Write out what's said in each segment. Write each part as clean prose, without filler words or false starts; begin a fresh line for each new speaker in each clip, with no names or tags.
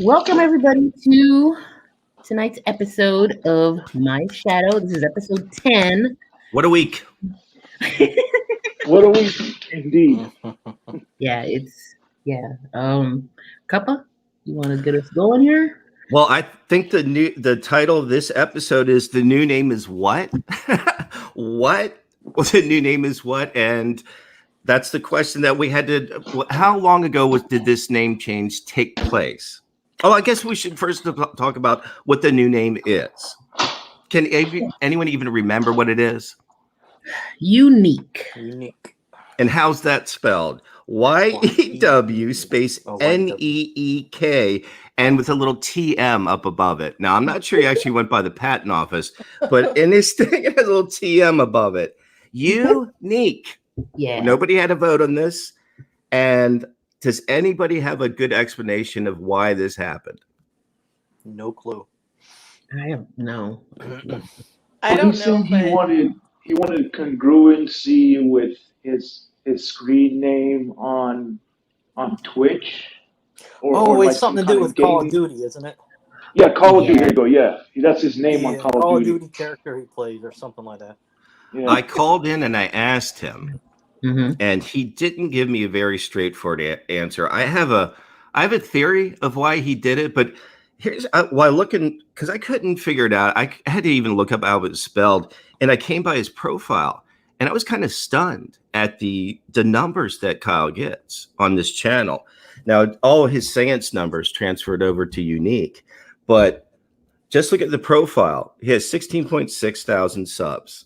Welcome, everybody, to tonight's episode of My Shadow. This is episode 10.
What a week.
What a week, indeed.
Yeah. Kappa, you want to get us going here?
Well, I think the title of this episode is The New Name is What? What? Well, the new name is what? And that's the question that we had to. How long ago did this name change take place? Oh, I guess we should first talk about what the new name is. Can anyone even remember what it is?
Unique.
And how's that spelled? YEW space NEEK and with a little TM up above it. Now, I'm not sure he actually went by the patent office, but in his thing, it has a little TM above it. Unique.
Yeah.
Nobody had a vote on this. And does anybody have a good explanation of why this happened?
No clue.
I have no.
I don't know. He wanted congruency with his screen name on Twitch.
Or it's something to do with Call of Duty, isn't it?
Yeah, Call of Duty. There you go. Yeah, that's his name on Call of Duty.
Character he plays or something like that.
Yeah.
I called in and I asked him, and he didn't give me a very straightforward answer. I have a theory of why he did it, but here's while looking, because I couldn't figure it out. I had to even look up how it was spelled, and I came by his profile, and I was kind of stunned at the numbers that Kyle gets on this channel. Now, all of his Seance numbers transferred over to Unique, but just look at the profile. He has 16.6 thousand subs.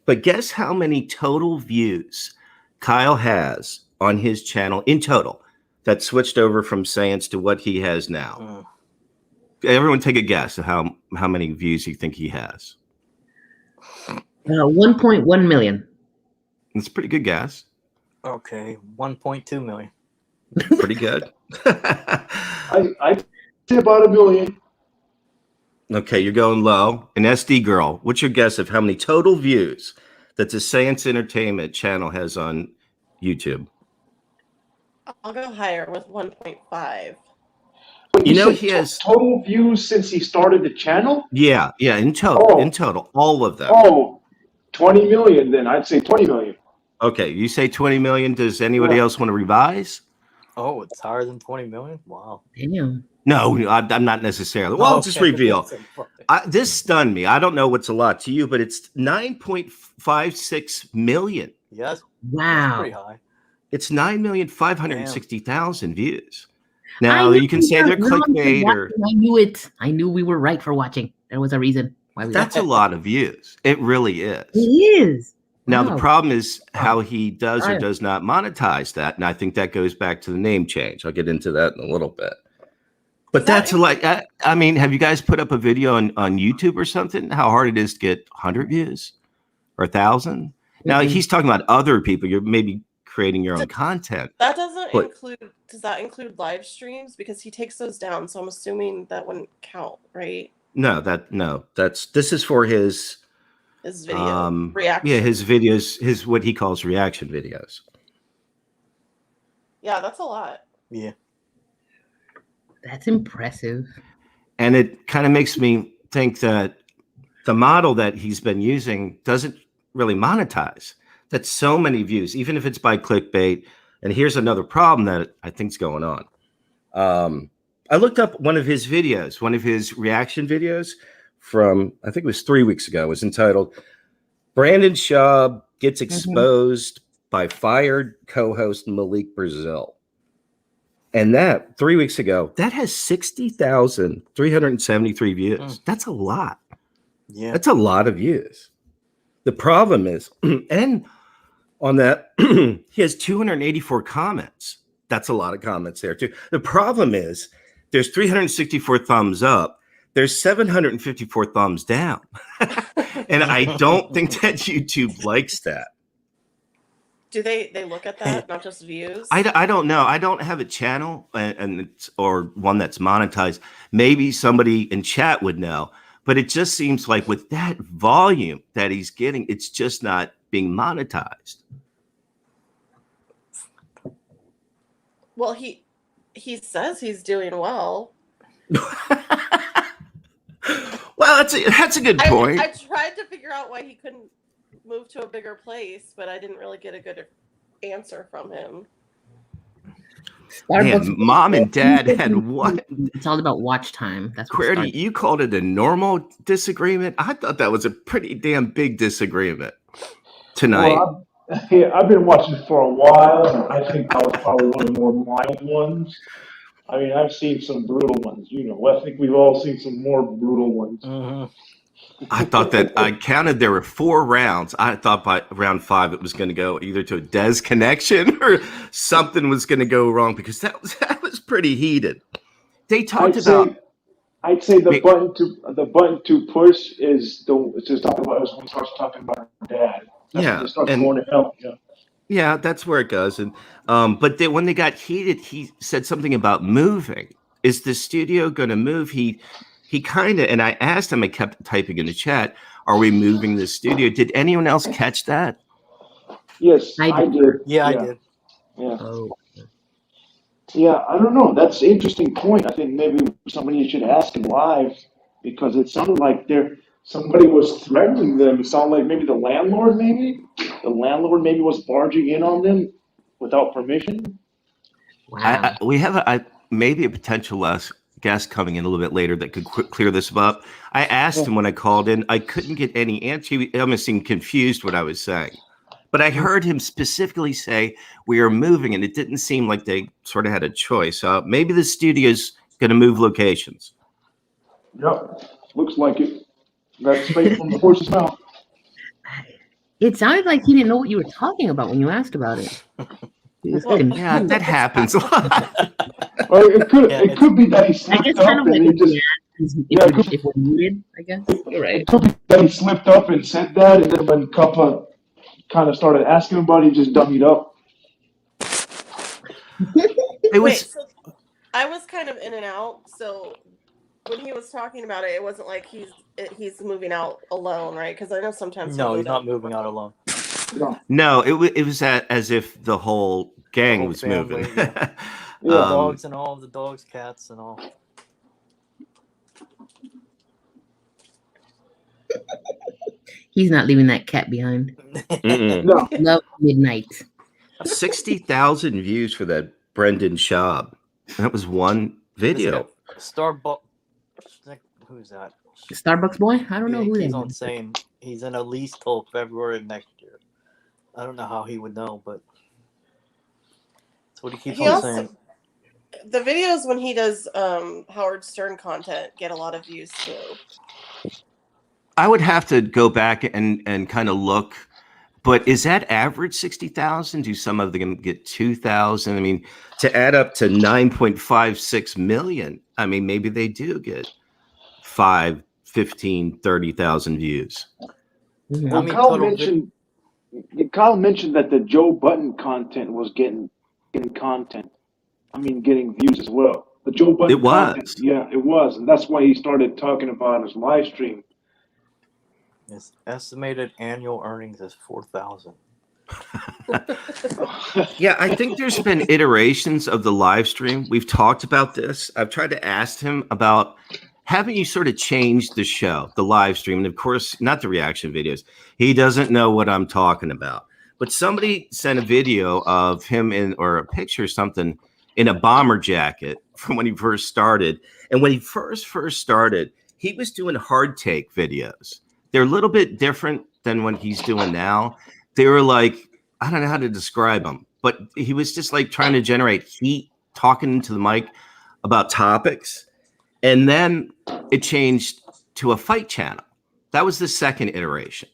But guess how many total views Kyle has on his channel in total that switched over from Seance to what he has now? Everyone take a guess of how many views you think he has.
1.1 million.
That's a pretty good guess.
Okay, 1.2 million.
Pretty good.
I say about 1 million.
Okay, you're going low. An SD girl, what's your guess of how many total views that the Seance Entertainment channel has on YouTube?
I'll go higher with 1.5.
You know, he has
total views since he started the channel?
Yeah, in total, all of them.
Oh, 20 million then. I'd say 20 million.
Okay, you say 20 million. Does anybody else want to revise?
Oh, it's higher than 20 million? Wow.
Damn.
No, I'm not necessarily. Well, just reveal. This stunned me. I don't know what's a lot to you, but it's 9.56 million.
Yes.
Wow.
That's pretty high.
It's 9,560,000 views. Now, you can say they're clickbait or...
I knew it. I knew we were right for watching. There was a reason why we
That's a lot of views. It really is.
It is.
Now,
Wow.
the problem is how he does or does not monetize that. And I think that goes back to the name change. I'll get into that in a little bit. But that's like, I mean, have you guys put up a video on YouTube or something? How hard it is to get 100 views or 1,000? Now, he's talking about other people. You're maybe creating your own content.
That does that include live streams? Because he takes those down. So I'm assuming that wouldn't count, right?
This is for his
video reaction.
Yeah, his videos, his what he calls reaction videos.
Yeah, that's a lot.
Yeah.
That's impressive.
And it kind of makes me think that the model that he's been using doesn't really monetize. That's so many views, even if it's by clickbait. And here's another problem that I think is going on. I looked up one of his videos, one of his reaction videos from, I think it was 3 weeks ago. It was entitled, Brandon Schaub Gets Exposed by Fired Co-Host Malik Brazil. And that 3 weeks ago, that has 60,373 views. That's a lot.
Yeah.
That's a lot of views. The problem is, and on that, he has 284 comments. That's a lot of comments there too. The problem is there's 364 thumbs up. There's 754 thumbs down. And I don't think that YouTube likes that.
Do they look at that, not just views?
I don't know. I don't have a channel or one that's monetized. Maybe somebody in chat would know. But it just seems like with that volume that he's getting, it's just not being monetized.
Well, he says he's doing well.
Well, that's a good point.
I tried to figure out why he couldn't move to a bigger place, but I didn't really get a good answer from him.
Man, Mom and Dad had what?
It's all about watch time. That's
Querty, you called it a normal disagreement. I thought that was a pretty damn big disagreement tonight.
Well, I've been watching for a while, and I think that was probably one of the more mild ones. I mean, I've seen some brutal ones. I think we've all seen some more brutal ones.
Mm-hmm.
I thought that I counted there were 4 rounds. I thought by round 5 it was going to go either to a Des connection or something was going to go wrong because that was pretty heated. They talked about.
I'd say the button to push is just talking about when he starts talking about Dad. That's going to help.
Yeah, that's where it goes. And but when they got heated, he said something about moving. Is the studio going to move? He kind of, and I asked him, I kept typing in the chat, are we moving the studio? Did anyone else catch that?
Yes, I did.
Yeah, I did.
Yeah.
Oh.
Yeah, I don't know. That's an interesting point. I think maybe somebody should ask him live because it sounded like somebody was threatening them. It sounded like maybe the landlord was barging in on them without permission.
Wow.
We have maybe a potential guest coming in a little bit later that could clear this up. I asked him when I called in. I couldn't get any answer. He almost seemed confused what I was saying. But I heard him specifically say, we are moving, and it didn't seem like they sort of had a choice. Maybe the studio's going to move locations.
Yep, looks like it. That's straight from the horse's mouth.
It sounded like he didn't know what you were talking about when you asked about it.
Yeah, that happens a lot.
Well, it could be that he slipped up and he just.
If we're muted, I guess. You're right.
It could be that he slipped up and said that, and then when Kappa kind of started asking about it, he just dummied up.
So I was kind of in and out. So when he was talking about it, it wasn't like he's moving out alone, right? Because I know sometimes.
No, he's not moving out alone.
No, it was as if the whole gang was
family,
moving.
Yeah. Dogs and all the dogs, cats and all.
He's not leaving that cat behind.
No.
Love midnight.
60,000 views for that Brendan Schaub. That was one video.
Starbucks. Who's that?
Starbucks boy? I don't know who that
He's on
is.
saying he's in a lease till February of next year. I don't know how he would know, but that's what he keeps on saying.
The videos when he does Howard Stern content get a lot of views too.
I would have to go back and kind of look, but is that average 60,000? Do some of them get 2,000? I mean, to add up to 9.56 million, I mean, maybe they do get 5, 15, 30,000 views.
Mm-hmm.
Well, Kyle mentioned that the Joe Button content was getting content. I mean, getting views as well. The Joe Button content, yeah, it was. And that's why he started talking about his live stream.
His estimated annual earnings is 4,000.
Yeah, I think there's been iterations of the live stream. We've talked about this. I've tried to ask him about, haven't you sort of changed the show, the live stream? And of course, not the reaction videos. He doesn't know what I'm talking about. But somebody sent a video of him or a picture or something in a bomber jacket from when he first started. And when he first started, he was doing hard take videos. They're a little bit different than what he's doing now. They were like, I don't know how to describe them, but he was just like trying to generate heat, talking into the mic about topics. And then it changed to a fight channel. That was the second iteration.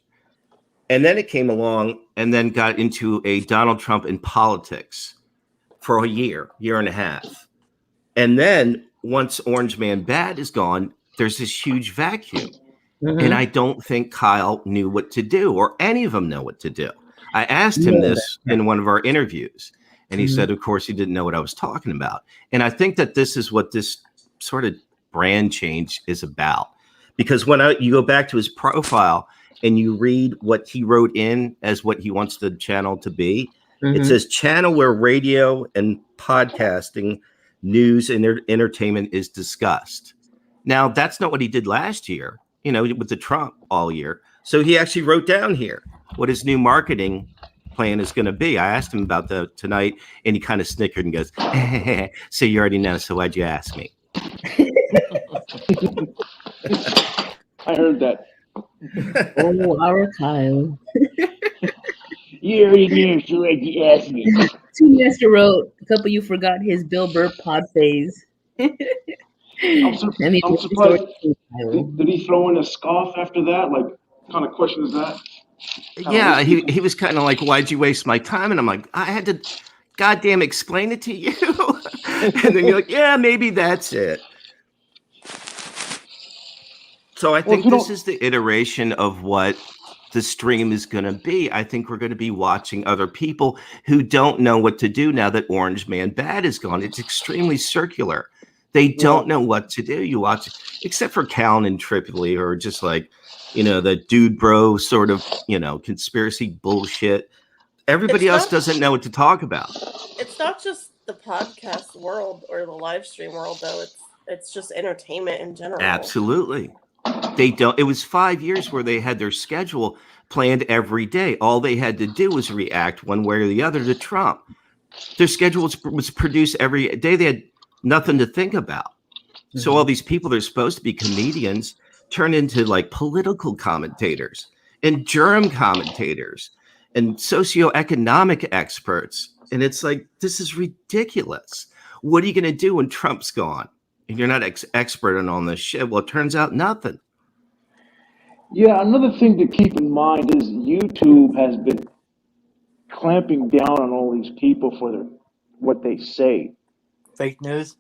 And then it came along and then got into a Donald Trump in politics for a year and a half. And then once Orange Man Bad is gone, there's this huge vacuum. Mm-hmm. And I don't think Kyle knew what to do, or any of them know what to do. I asked him this in one of our interviews, and he said, of course, he didn't know what I was talking about. And I think that this is what this sort of brand change is about. Because when you go back to his profile and you read what he wrote in as what he wants the channel to be, it says channel where radio and podcasting news and entertainment is discussed. Now, that's not what he did last year, with the Trump all year. So he actually wrote down here what his new marketing plan is going to be. I asked him about that tonight, and he kind of snickered and goes, so you already know, so why'd you ask me?
I heard that.
Oh, our Kyle.
You already knew, so why'd you ask me?
Two Master wrote, a couple you forgot his Bill Burr pod phase.
I'm surprised. Did he throw in a scoff after that? Like, what kind of question is that?
Yeah, he was kind of like, why'd you waste my time? And I'm like, I had to goddamn explain it to you. And then you're like, yeah, maybe that's it. So I think this is the iteration of what the stream is going to be. I think we're going to be watching other people who don't know what to do now that Orange Man Bad is gone. It's extremely circular. They don't know what to do. You watch, except for Callan and Tripoli, or just like, the dude bro sort of, conspiracy bullshit. Everybody else doesn't know what to talk about.
It's not just the podcast world or the live stream world, though. It's just entertainment in general.
Absolutely. They don't. It was 5 years where they had their schedule planned every day. All they had to do was react one way or the other to Trump. Their schedule was produced every day. They had nothing to think about. Mm-hmm. So all these people that are supposed to be comedians turn into like political commentators and germ commentators and socioeconomic experts. And it's like, this is ridiculous. What are you going to do when Trump's gone? And you're not expert on all this shit. Well, it turns out nothing.
Yeah, another thing to keep in mind is YouTube has been clamping down on all these people for what they say.
Fake news?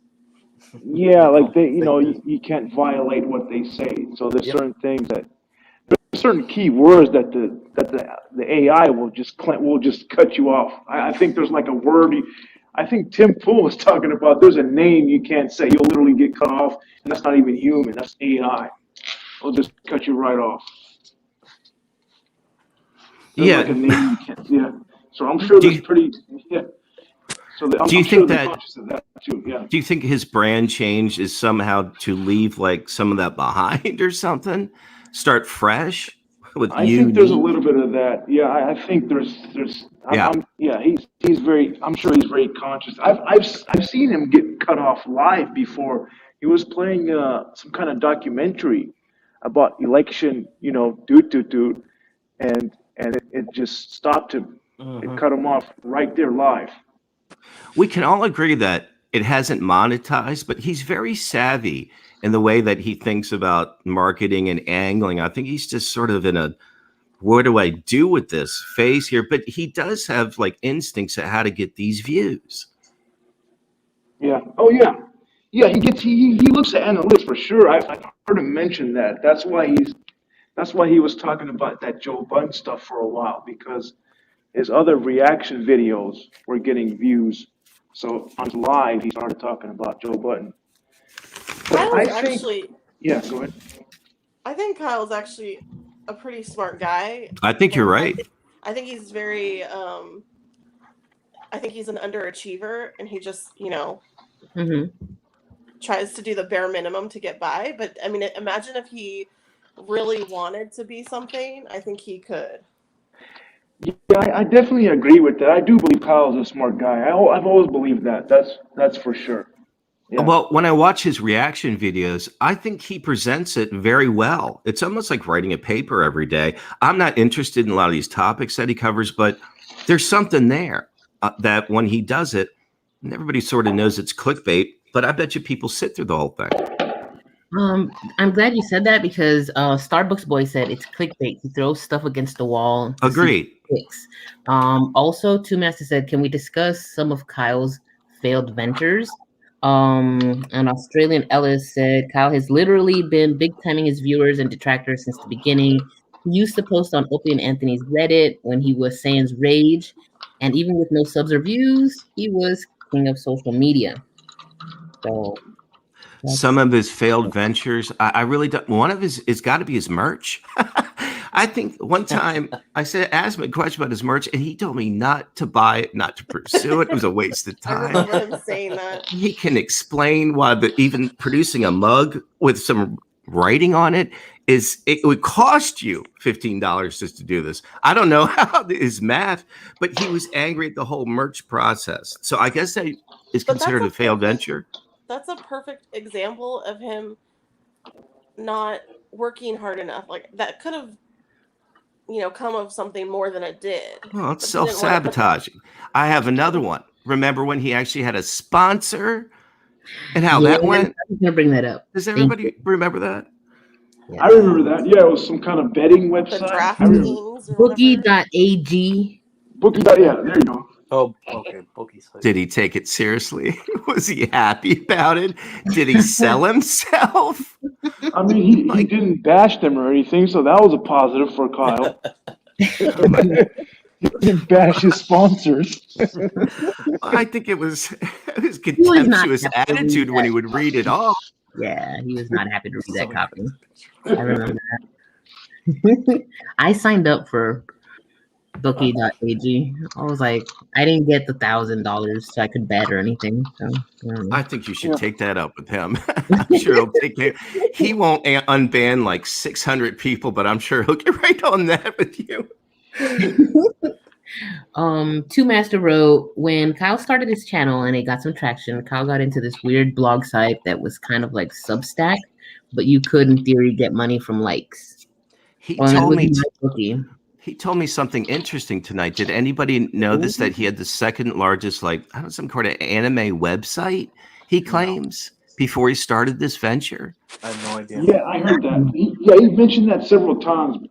Yeah, like you can't violate what they say. So there's certain things there's certain key words that the AI will just cut you off. I think there's like a word. I think Tim Pool was talking about. There's a name you can't say. You'll literally get cut off, and that's not even human. That's AI. It'll just cut you right off. There's like a name you can't. Yeah. So I'm sure there's pretty. Yeah. So do you think that? Too, yeah.
Do you think his brand change is somehow to leave like some of that behind or something? Start fresh with
I think there's a little bit of that. Yeah, I think there's. He's very. I'm sure he's very conscious. I've seen him get cut off live before. He was playing some kind of documentary about election. Doot, and it just stopped him. Mm-hmm. It cut him off right there live.
We can all agree that it hasn't monetized, but he's very savvy in the way that he thinks about marketing and angling. I think he's just sort of in a, what do I do with this phase here? But he does have like instincts at how to get these views.
Yeah. Oh yeah. Yeah. He looks at analytics for sure. I've heard him mention that. That's why he was talking about that Joe Budden stuff for a while, because his other reaction videos were getting views. So on live, he started talking about Joe Budden. Yeah, go ahead.
I think Kyle's actually a pretty smart guy.
I think you're right.
I think he's very. I think he's an underachiever, and he just, tries to do the bare minimum to get by. But I mean, imagine if he really wanted to be something. I think he could.
Yeah, I definitely agree with that. I do believe Kyle's a smart guy. I've always believed that. That's for sure. Yeah.
Well, when I watch his reaction videos, I think he presents it very well. It's almost like writing a paper every day. I'm not interested in a lot of these topics that he covers, but there's something there that when he does it, and everybody sort of knows it's clickbait, but I bet you people sit through the whole thing.
I'm glad you said that, because Starbucks Boy said it's clickbait. He throws stuff against the wall.
Agreed.
Also, Two Master said, can we discuss some of Kyle's failed ventures? An Australian Ellis said, Kyle has literally been big timing his viewers and detractors since the beginning. He used to post on Opie and Anthony's Reddit when he was Sans Rage, and even with no subs or views, he was king of social media. So some
of his failed ventures, I really don't. One of his, it's got to be his merch. I think one time I asked him a question about his merch, and he told me not to buy it, not to pursue it. It was a waste of
I
time.
remember him saying that.
He can explain why even producing a mug with some writing on it would cost you $15 just to do this. I don't know how his math, but he was angry at the whole merch process. So I guess that is considered a failed venture.
That's a perfect example of him not working hard enough. Like that could have, come of something more than it did.
Well, it's self-sabotaging. I have another one. Remember when he actually had a sponsor and how that went?
I'm going to bring that up.
Does everybody remember that?
Yeah. I remember that. Yeah, it was some kind of betting website.
The DraftKings.
Bookie.ag.
Bookie. Yeah, there you go.
Oh, okay. Bookie's.
Did he take it seriously? Was he happy about it? Did he sell himself?
I mean, he didn't bash them or anything, so that was a positive for Kyle. He didn't bash his sponsors.
I think it was his contemptuous attitude when he would read it off.
Yeah, he was not happy to read that copy. I remember that. I signed up for Bookie.ag. I was like, I didn't get the $1,000 so I could bet or anything. So,
I think you should take that up with him. I'm sure he'll take care. He won't unban like 600 people, but I'm sure he'll get right on that with you.
Two Master wrote, when Kyle started his channel and it got some traction, Kyle got into this weird blog site that was kind of like Substack, but you could in theory get money from likes.
He told me something interesting tonight. Did anybody know this? That he had the second largest, some kind of anime website, he claims, before he started this venture?
I have no idea.
Yeah, I heard that. He mentioned that several times,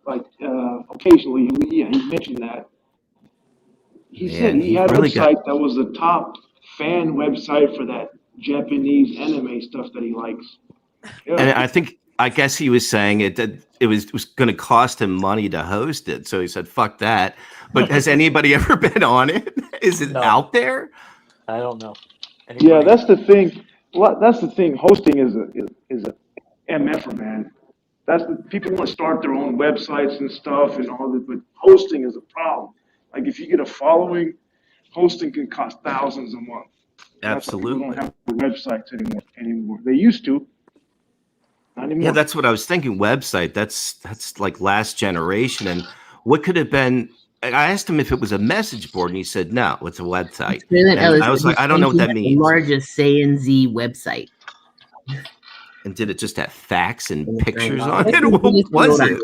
occasionally. Yeah, he mentioned that. He said he had a website that was the top fan website for that Japanese anime stuff that he likes. Yeah.
And I guess he was saying that it was going to cost him money to host it. So he said, fuck that. But has anybody ever been on it? Is it out there?
I don't know.
Yeah, that's the thing. Well, that's the thing. Hosting is a MFer, man. People want to start their own websites and stuff and all that, but hosting is a problem. Like if you get a following, hosting can cost thousands a month.
Absolutely.
People don't have websites anymore. They used to. Not anymore.
Yeah, that's what I was thinking. Website. That's like last generation. And what could have been? I asked him if it was a message board, and he said no, it's a website. And I was like, I don't know what that means.
The largest ANZ website.
And did it just have facts and pictures on it? What was it?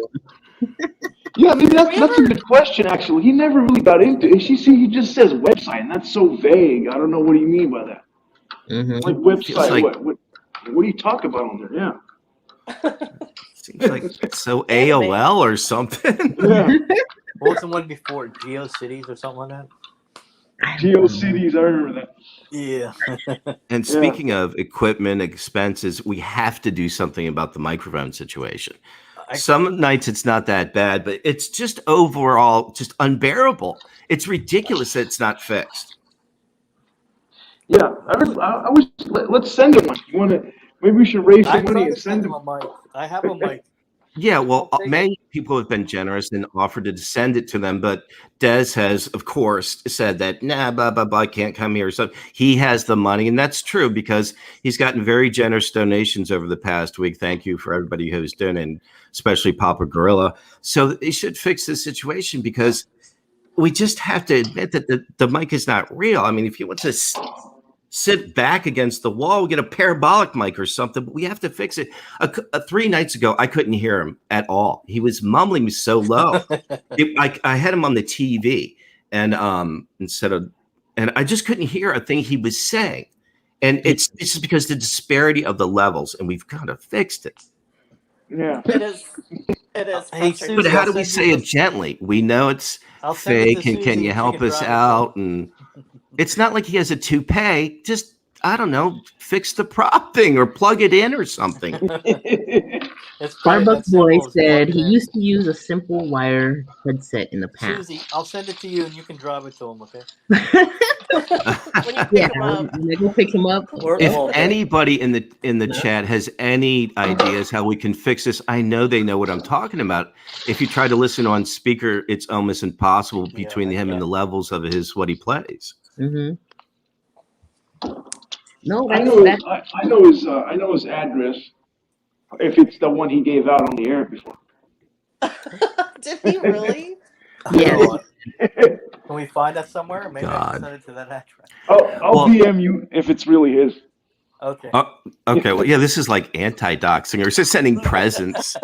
Yeah, maybe that's a good question, actually. He never really got into it. He just says website, and that's so vague. I don't know what do you mean by that.
Mm-hmm.
Like website, what do you talk about on there? Yeah.
Seems like it's so AOL or something.
Yeah.
What was the one before? GeoCities or something like that?
GeoCities, I remember that.
Yeah.
And speaking of equipment expenses, we have to do something about the microphone situation. Some nights it's not that bad, but it's just overall just unbearable. It's ridiculous that it's not fixed.
Yeah, I wish. Let's send him. You want to? Maybe we should raise some money and send him
a mic. I have a mic.
Yeah, well, many people have been generous and offered to send it to them, but Des has, of course, said that, nah, blah, blah, blah, I can't come here. So he has the money, and that's true because he's gotten very generous donations over the past week. Thank you for everybody who's donated, especially Papa Gorilla. So they should fix this situation because we just have to admit that the mic is not real. I mean, if you want to sit back against the wall, we get a parabolic mic or something, but we have to fix it. 3 nights ago, I couldn't hear him at all. He was mumbling so low. I had him on the TV and and I just couldn't hear a thing he was saying. And it's just because the disparity of the levels, and we've kind of fixed it.
Yeah.
It is.
But how do we say it gently? We know it's fake, and can you help us out? And it's not like he has a toupee. Just I don't know, fix the prop thing or plug it in or something.
It's probably
Starbucks
that
Boy
simple as
said
plug it
he
in.
used to use a simple wire headset in the past.
Susie, I'll send it to you and you can drive it to him, okay?
When you pick
Yeah,
him up.
when I go pick him up.
Or,
If
well,
anybody in the chat has any ideas how we can fix this, I know they know what I'm talking about. If you try to listen on speaker, it's almost impossible between him and the levels of what he plays.
Mm-hmm. No,
I know his address. If it's the one he gave out on the air before.
Did he really?
Yes.
Can we find that somewhere? Maybe I can send it to that address.
I'll DM you if it's really his.
Okay.
Okay. Well, yeah, this is like anti-doxing or just sending presents.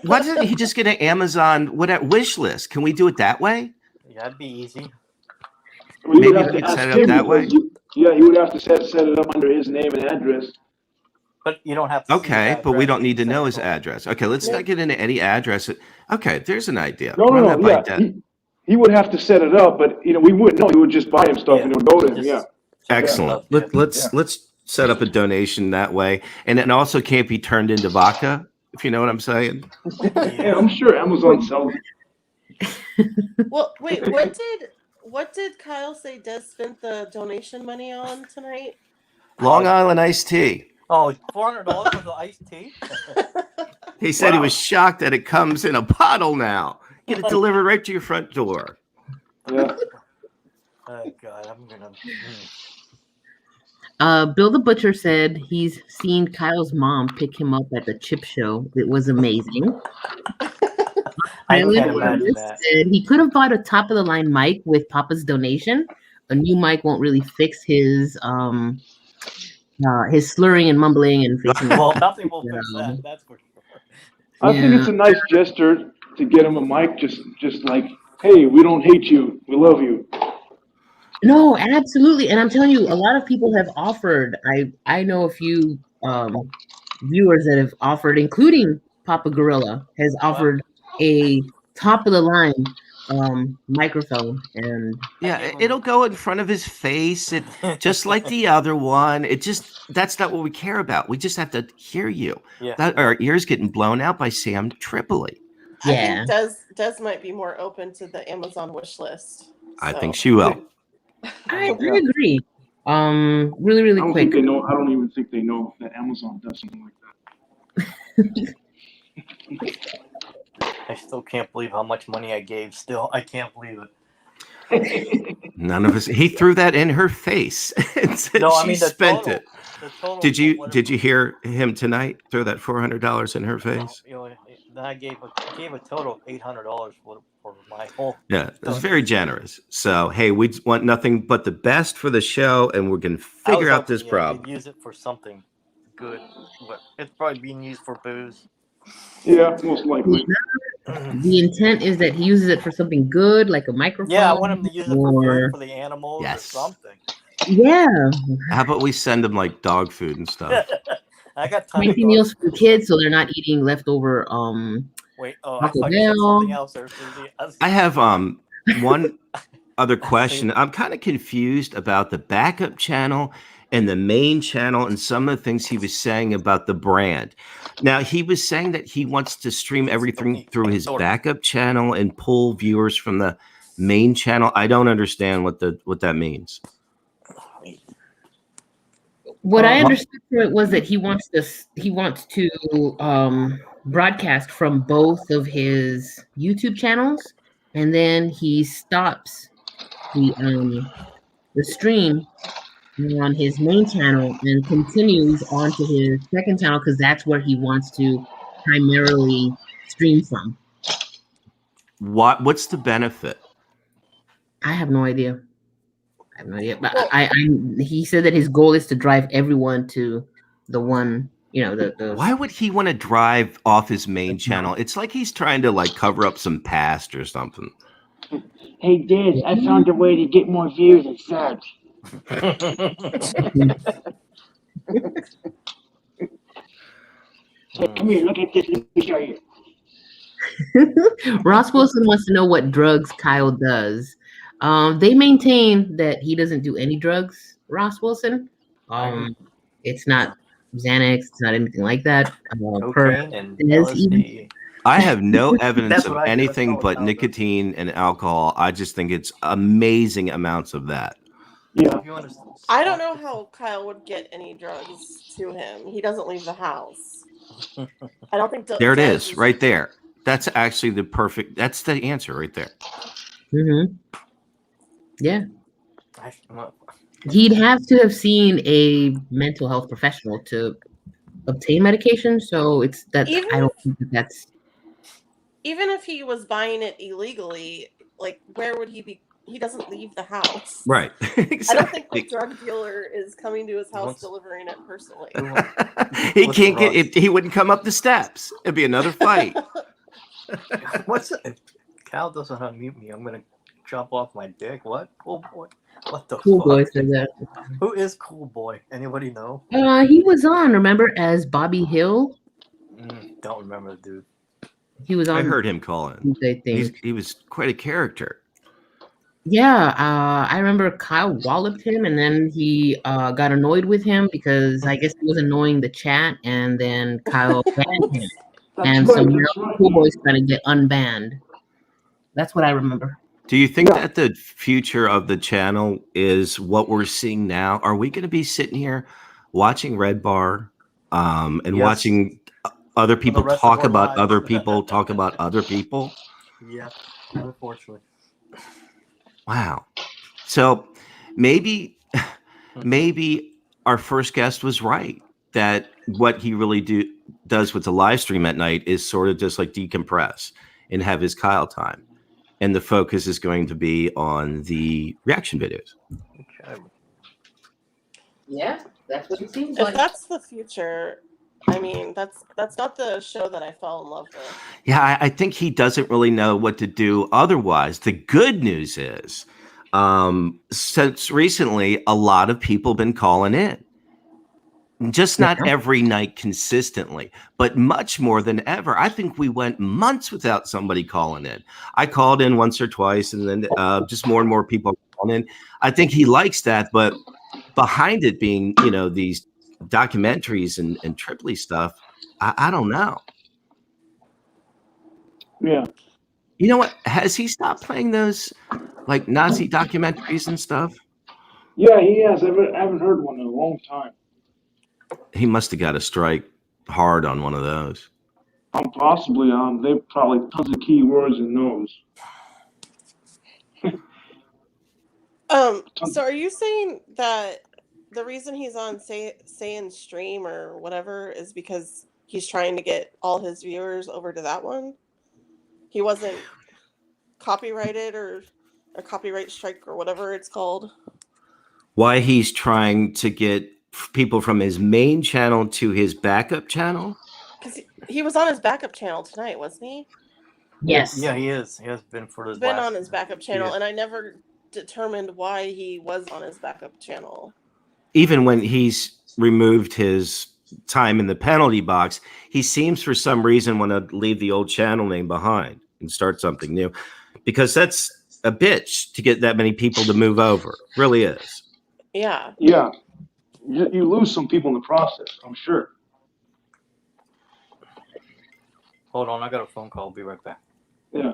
Why doesn't he just get an Amazon wish list? Can we do it that way?
Yeah, that'd be easy.
Maybe we could set it up that way.
He would have to set it up under his name and address.
But you don't have to.
Okay, but we don't need to know his address. Okay, let's not get into any address. Okay, there's an idea.
No. Yeah, he would have to set it up, but we wouldn't know. He would just buy him stuff and it would go to him. Yeah.
Excellent. Let's set up a donation that way, and it also can't be turned into vodka. If you know what I'm saying.
Yeah, I'm sure Amazon sells it.
Well, wait. What did Kyle say Des spent the donation money on tonight?
Long Island iced tea.
Oh, $400 for the iced tea?
He said he was shocked that it comes in a bottle now. Get it delivered right to your front door.
Yeah.
Oh, God, I'm going
to... Bill the Butcher said he's seen Kyle's mom pick him up at the chip show. It was amazing.
I can't imagine that.
Said he could have bought a top-of-the-line mic with Papa's donation. A new mic won't really fix his slurring and mumbling and facing.
Well, nothing will fix that. That's for sure.
I think it's a nice gesture to get him a mic. Just like, hey, we don't hate you, we love you.
No, absolutely, and I'm telling you, a lot of people have offered. I know a few viewers that have offered, including Papa Gorilla has offered a top of the line microphone, and
it'll go in front of his face, just like the other one. That's not what we care about. We just have to hear you. Our ears getting blown out by Sam Tripoli.
I think Des might be more open to the Amazon wish list. So.
I think she will.
I agree. Really quick.
I don't even think they know that Amazon does something like that.
I still can't believe how much money I gave. Still, I can't believe it.
None of us. He threw that in her face and said she spent it. Did you hear him tonight throw that $400 in her face?
I gave a total of $800 for my whole.
Yeah, it's very generous. So hey, we want nothing but the best for the show, and we're gonna figure out this problem.
Use it for something good. It's probably being used for booze.
Yeah, most likely.
The intent is that he uses it for something good, like a microphone.
Yeah, I want him to use it for the animals or something.
Yeah.
How about we send them like dog food and stuff?
I got
fancy meals for kids, so they're not eating leftover.
Wait. Oh, I thought you said something else there.
I have one other question. I'm kind of confused about the backup channel and the main channel and some of the things he was saying about the brand. Now, he was saying that he wants to stream everything through his backup channel and pull viewers from the main channel. I don't understand what that means.
What I understood from it was that he wants to broadcast from both of his YouTube channels, and then he stops the stream on his main channel and continues on to his second channel because that's where he wants to primarily stream from.
What's the benefit?
I have no idea. But he said that his goal is to drive everyone to the one, the
Why would he want to drive off his main channel? It's like he's trying to cover up some past or something.
Hey, Des, I found a way to get more views and subs. Hey, come here, look at this. Let me show you.
Ross Wilson wants to know what drugs Kyle does. They maintain that he doesn't do any drugs, Ross Wilson. It's not Xanax. It's not anything like that.
Cocaine and
Dez even.
LSD.
I have no evidence
That's
of
what I do.
anything
That's all
but
it sounds like.
nicotine and alcohol. I just think it's amazing amounts of that.
Yeah.
If you understand,
I don't know how Kyle would get any drugs to him. He doesn't leave the house. I don't think.
There it
Dez
is, right there. That's actually that's the answer right there.
Mm-hmm. Yeah.
well,
He'd have to have seen a mental health professional to obtain medication. So it's that
Even
I don't think that's.
Even if he was buying it illegally, like where would he be? He doesn't leave the house.
Right.
I don't think the
Exactly.
drug dealer is coming to his house
Once-
delivering it personally.
He
What's
can't
wrong?
get. He wouldn't come up the steps. It'd be another fight.
What's it? If Cal doesn't unmute me, I'm gonna chop off my dick. What? Cool boy. What the
Cool
fuck?
Boy said that.
Who is Cool Boy? Anybody know?
He was on, remember, as Bobby Hill.
Don't remember the dude.
He was on.
I heard him call in.
Tuesday thing.
He was quite a character.
Yeah, I remember Kyle walloped him, and then he got annoyed with him because I guess he was annoying the chat, and then Kyle banned him. And so now Cool Boy's trying to get unbanned. That's what I remember.
Do you think that the future of the channel is what we're seeing now? Are we going to be sitting here watching Red Bar and
Yes.
watching other people
rest of
talk
our
about
lives.
other people, talk about other people?
Yeah, unfortunately.
Wow. So maybe our first guest was right, that what he really does with the live stream at night is sort of just like decompress and have his Kyle time. And the focus is going to be on the reaction videos.
Okay.
Yeah, that's what it seems
If that's the future, I mean, that's not the show that I fell in love with.
Yeah, I think he doesn't really know what to do otherwise. The good news is, since recently, a lot of people have been calling in. Just not every night consistently, but much more than ever. I think we went months without somebody calling in. I called in once or twice, and then just more and more people calling in. I think he likes that, but behind it being, these documentaries and Tripoli stuff, I don't know.
Yeah.
You know what? Has he stopped playing those like Nazi documentaries and stuff?
Yeah, he has. I haven't heard one in a long time.
He must have got a strike hard on one of those.
Possibly. They probably tons of keywords in those.
So are you saying that the reason he's on Saiyan's stream or whatever is because he's trying to get all his viewers over to that one? He wasn't copyrighted or a copyright strike or whatever it's called?
Why he's trying to get people from his main channel to his backup channel?
Because he was on his backup channel tonight, wasn't he?
Yes.
Yeah, he is. He has been for the
He's been on his backup channel,
Yeah.
and I never determined why he was on his backup channel.
Even when he's removed his time in the penalty box, he seems for some reason want to leave the old channel name behind and start something new, because that's a bitch to get that many people to move over. It really is.
Yeah.
Yeah. You lose some people in the process, I'm sure.
Hold on, I got a phone call. I'll be right back.
Yeah.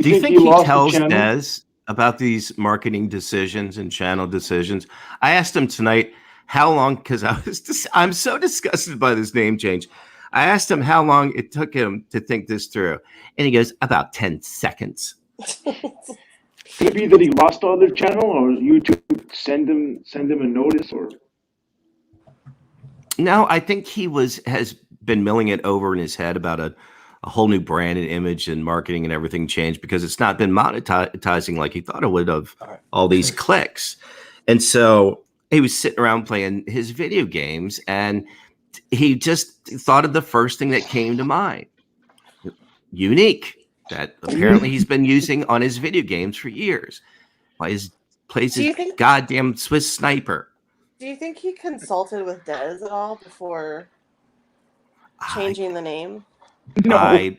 Do you think he
lost the
tells
channel?
Dez about these marketing decisions and channel decisions? I asked him tonight how long, because I'm so disgusted by this name change. I asked him how long it took him to think this through, and he goes, about 10 seconds.
Could it be that he lost the other channel, or YouTube send him a notice, or?
No, I think he has been milling it over in his head about a whole new brand and image and marketing and everything changed, because it's not been monetizing like he thought it would have, all these clicks. And so he was sitting around playing his video games, and he just thought of the first thing that came to mind. Unique. That apparently he's been using on his video games for years. Plays his goddamn Swiss Sniper.
Do you think he consulted with Dez at all before changing the name?
No.
I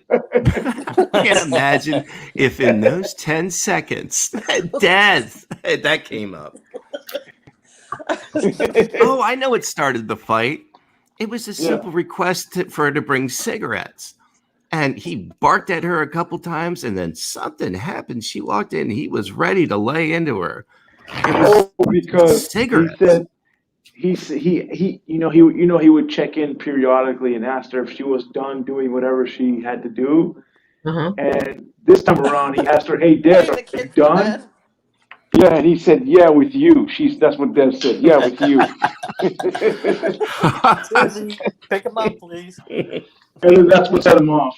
can't imagine if in those 10 seconds, Dez, that came up. Oh, I know what started the fight. It was a
Yeah.
simple request for her to bring cigarettes. And he barked at her a couple times, and then something happened. She walked in, he was ready to lay into her. It was
Because
cigarettes.
he said he would check in periodically and asked her if she was done doing whatever she had to do.
Uh-huh.
And this time around, he asked her, "Hey, Des,
Putting
are
the
you
kids to
done?"
bed.
Yeah, and he said, "Yeah, with you." That's what Des said. Yeah, with you.
Susie, pick him up, please.
And then that's what set him off.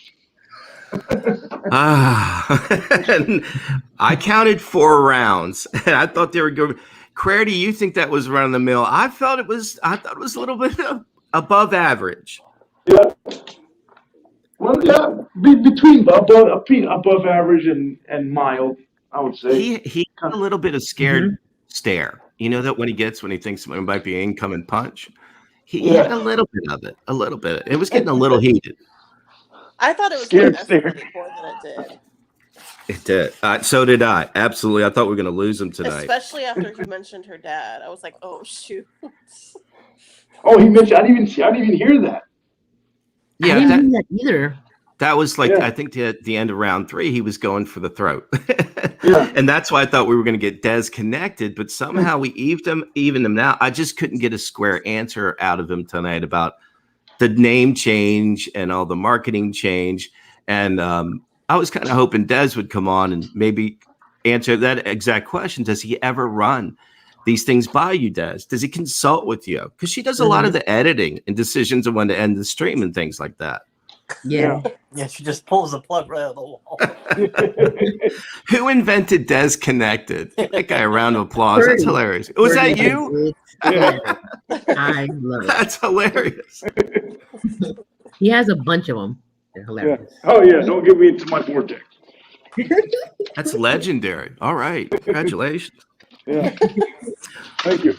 And I counted 4 rounds, and I thought they were good. Claire, do you think that was run of the mill? I thought it was a little bit above average.
Yeah. Well, yeah, between above average and mild, I would say.
He got a little bit of scared stare. You know that when he thinks someone might be an incoming punch. He had a little bit of it. A little bit. It was getting a little heated.
I thought it was
Scared
going to
stare.
escalate more than it did.
It did. So did I. Absolutely. I thought we were going to lose him tonight.
Especially after he mentioned her dad. I was like, oh, shoot.
Oh, he mentioned. I didn't even hear that.
Yeah,
I didn't do that either.
That was like,
Yeah.
I think at the end of round 3, he was going for the throat.
Yeah.
And that's why I thought we were going to get Des connected, but somehow we evened him now. I just couldn't get a square answer out of him tonight about the name change and all the marketing change. And I was kind of hoping Des would come on and maybe answer that exact question. Does he ever run these things by you, Des? Does he consult with you? Because she does a lot of the editing and decisions on when to end the stream and things like that.
Yeah.
Yeah, she just pulls the plug right out of the wall.
Who invented Des Connected? That guy, a round of applause. That's hilarious. Was that you?
Yeah. I love it.
That's hilarious.
He has a bunch of them. They're
Yeah.
hilarious.
Oh yeah. Don't get me into my vortex.
That's legendary. All right. Congratulations.
Yeah. Thank you.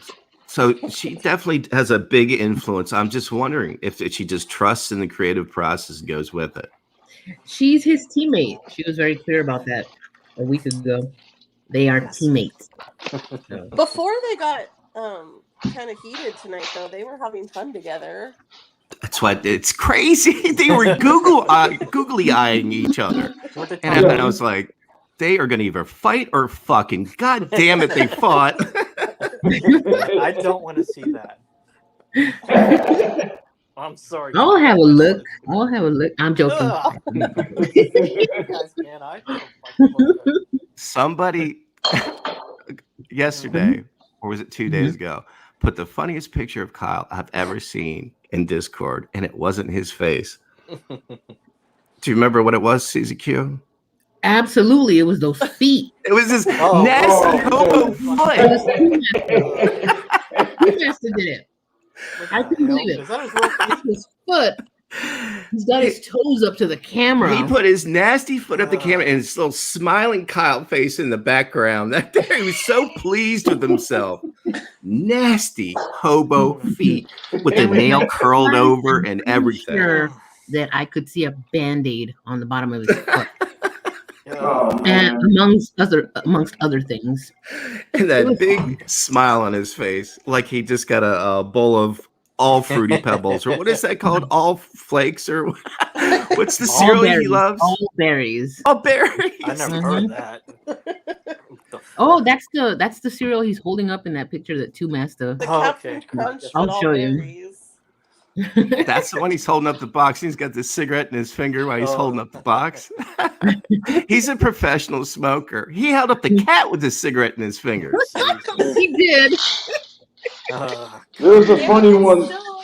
So she definitely has a big influence. I'm just wondering if she just trusts in the creative process and goes with it.
She's his teammate. She was very clear about that a week ago. They are teammates. So,
Before they got kind of heated tonight, though, they were having fun together.
That's what it's crazy. They were googly eyeing each other. And I was like, they are going to either fight or fucking, God damn it, they fought.
I don't want to see that. I'm sorry.
I'll have a look. I'm joking.
Ugh. Guys, man, I don't fucking want that.
Somebody yesterday, or was it 2 days ago, put the funniest picture of Kyle I've ever seen in Discord, and it wasn't his face. Do you remember what it was, CZQ?
Absolutely. It was those feet.
It was this
Oh,
nasty hobo
It
foot.
was Master did it. I couldn't believe it.
Is that his real feet?
His foot. He's got his toes up to the camera.
He put his nasty foot up the camera and his little smiling Kyle face in the background. That day, he was so pleased with himself. Nasty hobo feet with the nail curled over and everything.
Sure that I could see a Band-Aid on the bottom of his foot.
Oh,
And
man.
amongst other things.
And that big smile on his face, like he just got a bowl of all fruity pebbles, or what is that called? All flakes, or what's the
All
cereal he
berries.
loves?
All berries.
All berries.
I never heard that.
Oh, that's the cereal he's holding up in that picture that Two Master.
The
Oh,
Captain
okay.
Crunch with
I'll
all
show you.
berries.
That's the one he's holding up the box. He's got the cigarette in his finger while he's
Oh.
holding up the box. He's a professional smoker. He held up the cat with his cigarette in his fingers.
He did.
There was a
Yeah,
funny
I
one.
still-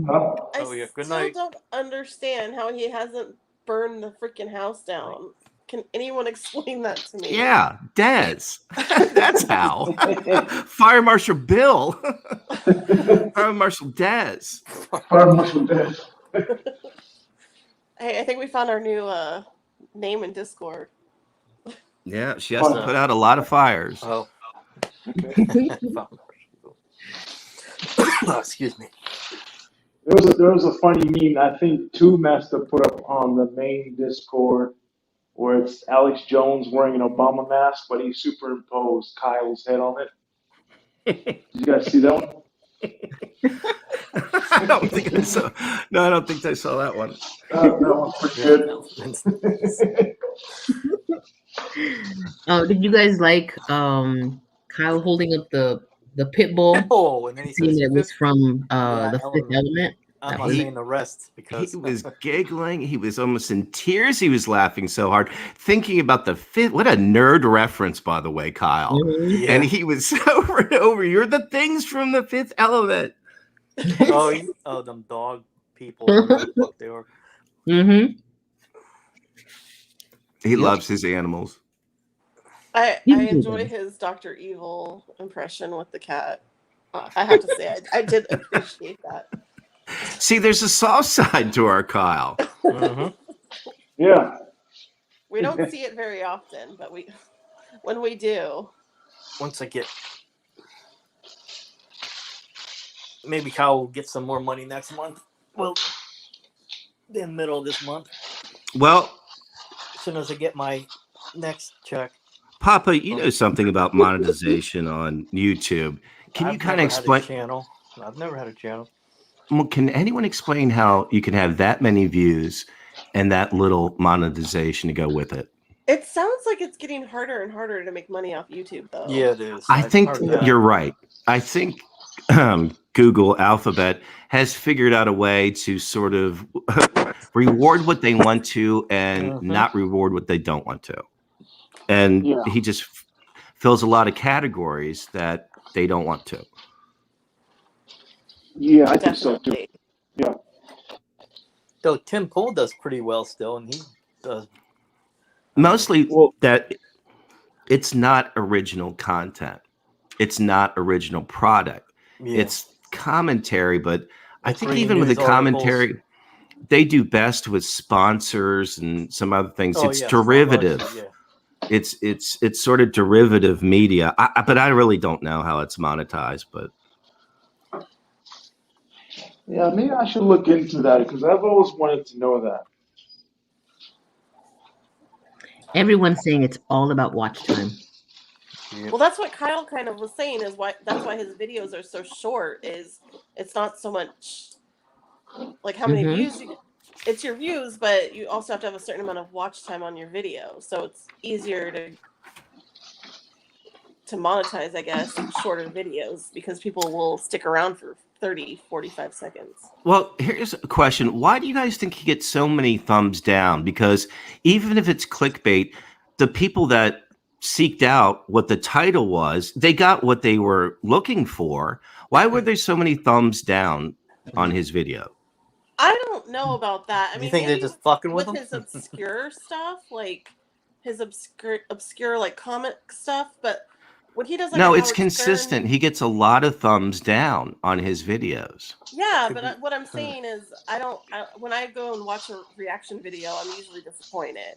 Huh?
I
Oh, yeah, good
still
night.
don't understand how he hasn't burned the freaking house down. Can anyone explain that to me?
Yeah, Dez. That's how. Fire Marshal Bill. Fire Marshal Dez.
Fire Marshal Des.
Hey, I think we found our new name in Discord.
Yeah, she has to put out a lot of fires.
Oh. Excuse me.
There was a funny meme I think Two Master put up on the main Discord where it's Alex Jones wearing an Obama mask, but he superimposed Kyle's head on it. You guys see that one?
I don't think I saw. No, I don't think I saw that one.
That one's pretty good.
Oh, did you guys like Kyle holding up the pit bull?
Oh, and then he says
It was from
Yeah,
the Fifth Element.
I'm
That
not
was-
saying the rest because
He was giggling. He was almost in tears. He was laughing so hard, thinking about the fifth. What a nerd reference, by the way, Kyle.
Mhm.
yeah.
And he was over and over. You're the things from the Fifth Element.
oh, them dog people. Whatever the fuck they were.
Mhm.
He
Yep.
loves his animals.
I
You can do
enjoy
that.
his Dr. Evil impression with the cat. I have to say, I did appreciate that.
See, there's a soft side to our Kyle.
Mhm.
Yeah.
We don't see it very often, but when we do,
Once I get, maybe Kyle will get some more money next month. Well, the middle of this month,
Well,
as soon as I get my next check.
Papa, you know something about monetization on YouTube. Can you
I've
kind
never
of
had a
explain?
channel? I've never had a channel.
Well, can anyone explain how you can have that many views and that little monetization to go with it?
it sounds like it's getting harder and harder to make money off YouTube, though.
Yeah, it is.
I
I've
think
heard that.
you're right. I think Google Alphabet has figured out a way to sort of reward what they want to and
Mhm.
not reward what they don't want to. And
Yeah.
he just fills a lot of categories that they don't want to.
Yeah, I think so too.
Definitely.
Though Tim Pool does pretty well still, and he does.
Mostly
Well-
that it's not original content. It's not original product.
Yeah.
It's commentary, but I
It's
think
reading
even with the
news articles.
commentary, they do best with sponsors and some other things.
Oh,
It's
yeah,
derivative.
yeah.
It's sort of derivative media. But I really don't know how it's monetized. But
Yeah, maybe I should look into that because I've always wanted to know that.
Everyone's saying it's all about watch time.
Well, that's what Kyle kind of was saying is why that's why his videos are so short. Is it's not so much like how many
Mhm.
views it's your views, but you also have to have a certain amount of watch time on your video, so it's easier to monetize, I guess, shorter videos because people will stick around for 30, 45 seconds.
well, here's a question: why do you guys think he gets so many thumbs down? Because even if it's clickbait, the people that seeked out what the title was, they got what they were looking for. Why were there so many thumbs down on his video?
I don't know about that. I
Do
mean,
you think they're
maybe
just fucking with
with
him?
his obscure stuff, like his obscure like comic stuff, but when he does like
No,
a
it's
Howard
consistent.
Stern-
He gets a lot of thumbs down on his videos.
Yeah,
Could
but
be-
what I'm saying is, when I go and watch a reaction video, I'm usually disappointed.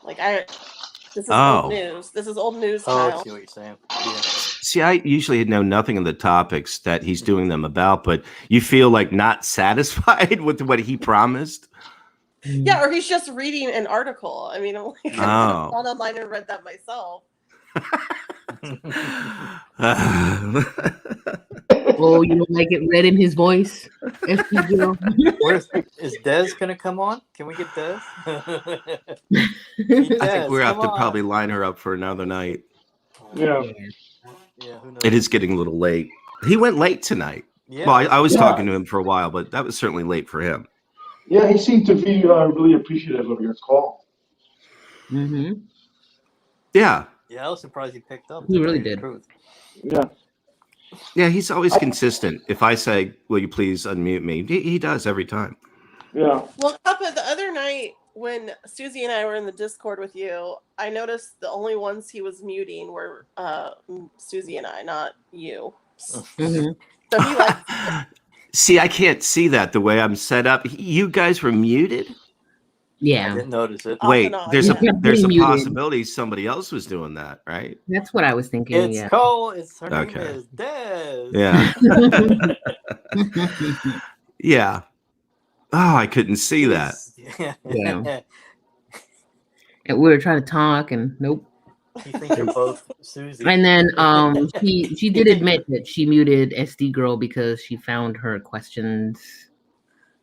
Like this is
Oh.
old news. This is old news,
Oh, I
Kyle.
see what you're saying. Yeah.
See, I usually know nothing of the topics that he's doing them about, but you feel like not satisfied with what he promised.
Yeah, or he's just reading an article. I mean, I'm like,
Oh.
I've gone online and read that myself.
Oh, you don't like it read in his voice? FP0.
Is Dez gonna come on? Can we get Dez?
I think we're have to probably line her up for another night.
Yeah.
Yeah, who knows?
It is getting a little late. He went late tonight.
Yeah.
Well, I was
Yeah.
talking to him for a while, but that was certainly late for him.
Yeah, he seemed to be really appreciative of your call.
Mm-hmm.
Yeah.
Yeah, I was surprised he picked up.
He
to
really
tell you the
did.
truth.
Yeah.
Yeah, he's always consistent. If I say, "Will you please unmute me?" He does every time.
Yeah.
Well, Papa, the other night when Susie and I were in the Discord with you, I noticed the only ones he was muting were Susie and I, not you.
Mm-hmm.
So he liked
See, I can't see that the way I'm set up. You guys were muted.
I
Yeah,
didn't notice it.
Off
Wait,
and on,
there's
yeah.
there's a
Muted.
possibility somebody else was doing that, right?
that's what I was thinking.
It's
Yeah.
Cole. It's her
Okay.
name is Dez.
Yeah. Yeah. Oh, I couldn't see that.
Yeah.
Yeah. And we were trying to talk, and nope.
You think you're both Susie?
And then she did admit that she muted SD Girl because she found her questions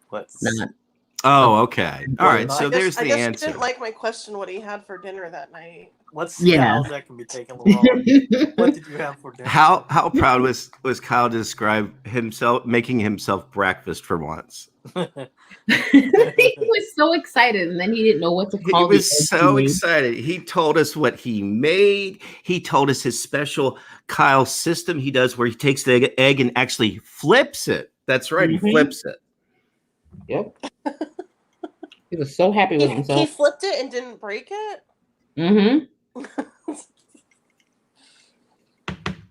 What's
not.
Oh, okay. All right.
Well,
So
I guess,
there's
I
the
guess
answer.
she didn't like my question what he had for dinner that night.
what's
Yeah.
cows that can be taken wrong? What did you have for dinner?
How proud was Kyle to describe himself making himself breakfast for once?
He was so excited, and then he didn't know what to
He
call the
was
egg
so
he made.
excited. He told us what he made. He told us his special Kyle system he does where he takes the egg and actually flips it. That's right.
Mhm.
He flips it.
Yep. He was so happy with
He
himself.
flipped it and didn't break it.
Mm-hmm.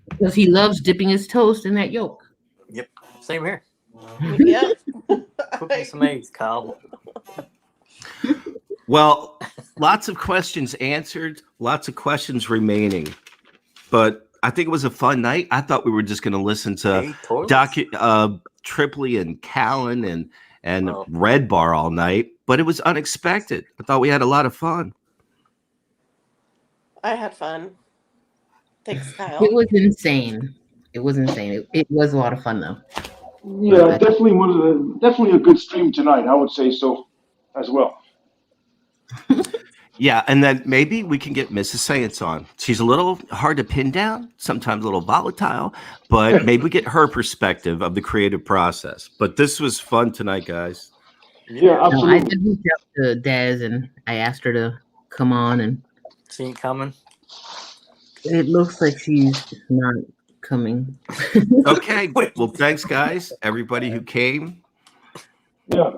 Because he loves dipping his toast in that yolk.
Yep. Same here.
Yep.
Cook me some eggs, Kyle.
Well, lots of questions answered, lots of questions remaining. But I think it was a fun night. I thought we were just going to listen to
Hey, toilets.
Tripoli and Callan and
Oh.
Red Bar all night, but it was unexpected. I thought we had a lot of fun.
I had fun. Thanks, Kyle.
It was insane. It was insane. It was a lot of fun, though.
Yeah, definitely a good stream tonight. I would say so as well.
Yeah, and then maybe we can get Mrs. Science on. She's a little hard to pin down, sometimes a little volatile, but maybe we get her perspective of the creative process. But this was fun tonight, guys.
Yeah,
No, I
absolutely.
did reach out to Des, and I asked her to come on, and
She ain't coming.
it looks like she's not coming.
Okay, well, thanks, guys, everybody who came.
Yeah.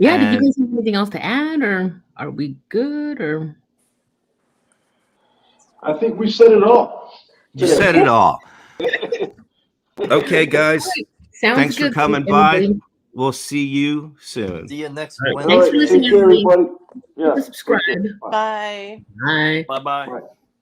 Yeah, did
And-
you guys have anything else to add, or are we good? Or
I think we said it all.
You said it all. Okay, guys,
sounds
thanks for
good.
coming by. We'll see you soon.
See you next
All right,
Wednesday.
thanks for listening,
Take care,
everybody.
everybody. Yeah.
Subscribe.
Bye.
Bye.
Bye-bye.
Bye.